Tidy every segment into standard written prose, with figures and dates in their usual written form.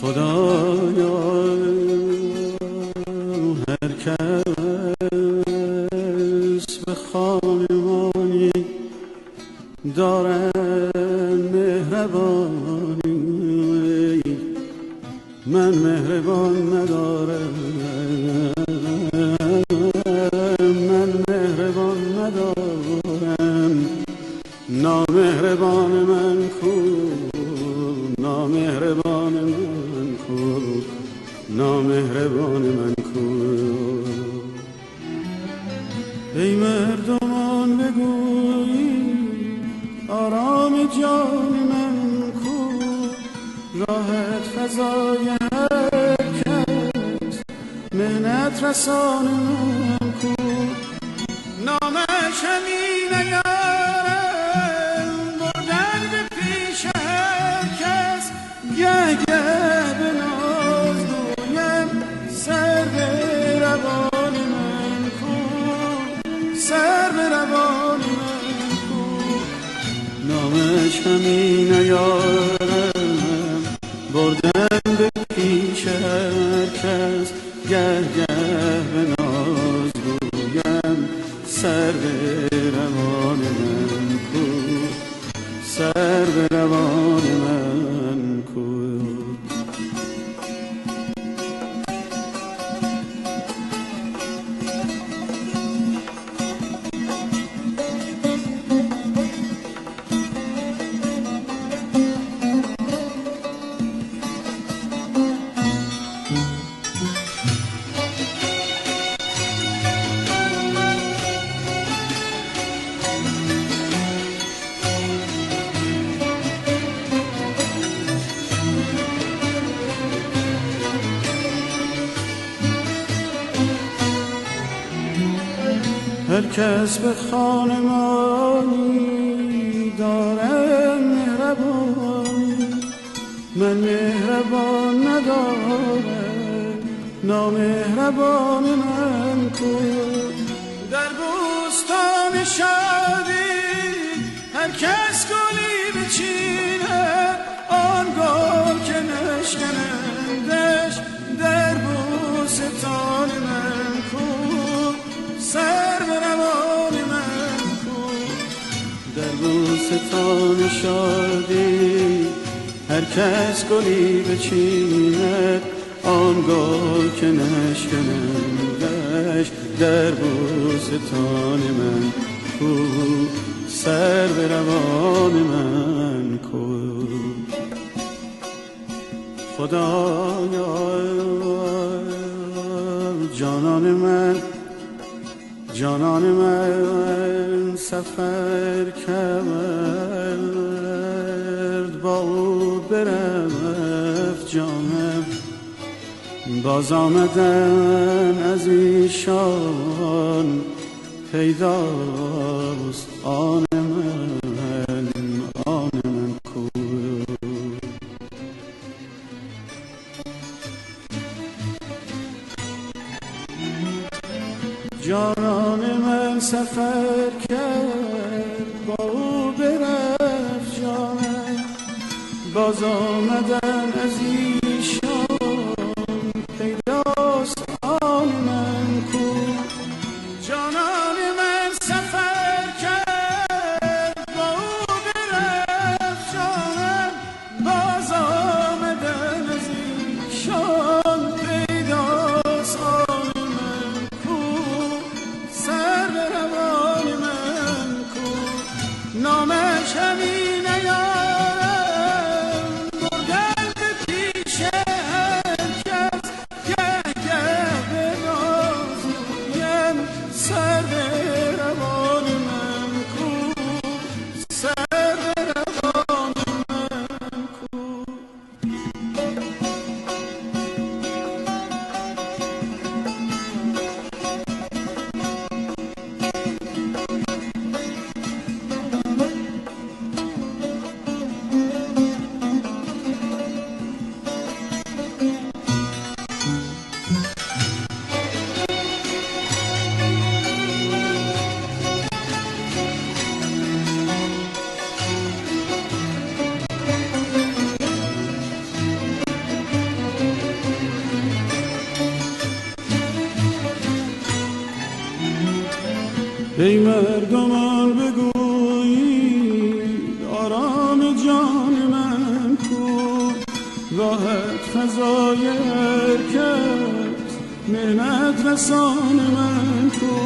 خدایا هر کس به خانمانی دارم مهربانی، من مهربان ندارم، من مهربان ندارم. نامهربان من کو، نامهربان من کو، نامهربان من کو. ای مردمان بگویی آرام جان من کو، راحت فضای حرکت مهنت رسان من کو. نامش همین یارم بردن به پیش هر کس، گه گه به ناز گویم سر به روان من کو، سر به روان من کو. نامش همین یارم بردن به پیش هر کس، گه گه به ناز گویم سر به روان من کو، سر به روان من کو. هر کس به خانمانی دارم مهربانی، من مهربان ندارم، نامهربان من کو. در بوستان شادی هر کس گلی بچیند، آن گل که نشکنندش در بوستان من کو، سر به روان من کو. در بوستان شادی هر کس گلی بچیند، آن گل که نشکنندش در بوستان من کو، سر به روان من کو. خدایا جانان من، جانان من سفر کرد، با او برفت جانم، باز آمدن از ایشان پیداست آن من، آن من کو. جانان من سفر کرد، با او برفت جانم، باز آمدن از ایشان پیداست آن من کو. جانان من سفر کرد، با او برفت جانم، باز آمدن از ایشان پیداست آن من کو، سر به روان من کو. نامش همین یارم بردن به پیش ای مردمان بگویید آرام جان من کو، راحت فضای حرکت مهنت رسان من کو.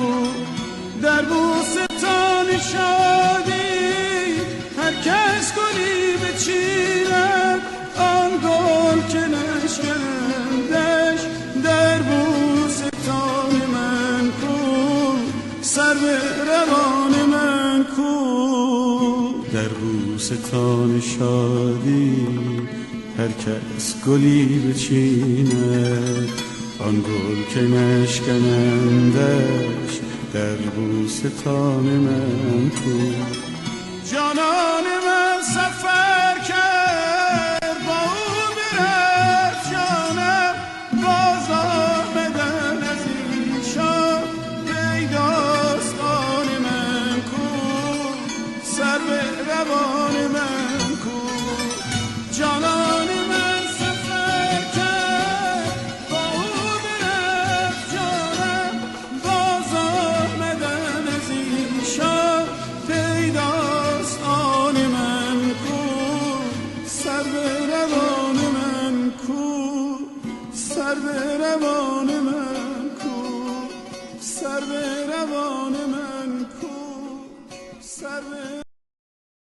در بوستان شادی هر کس گلی بچیند، آن گل که نشکندش در بوستان من کو، سر به روان من کو. در بوستان شادی هر کس گلی بچیند، آن گل که نشکنندش در بوستان من کو. جانان من سفر کرد با او برفت جانم، باز آمدن از ایشان پیداست آن من کو، سر به روان من کو. جانان من سفر کرد با او برفت جانم، باز آمدن از ایشان پیداست آن من کو، سر به روان من کو، سر به روان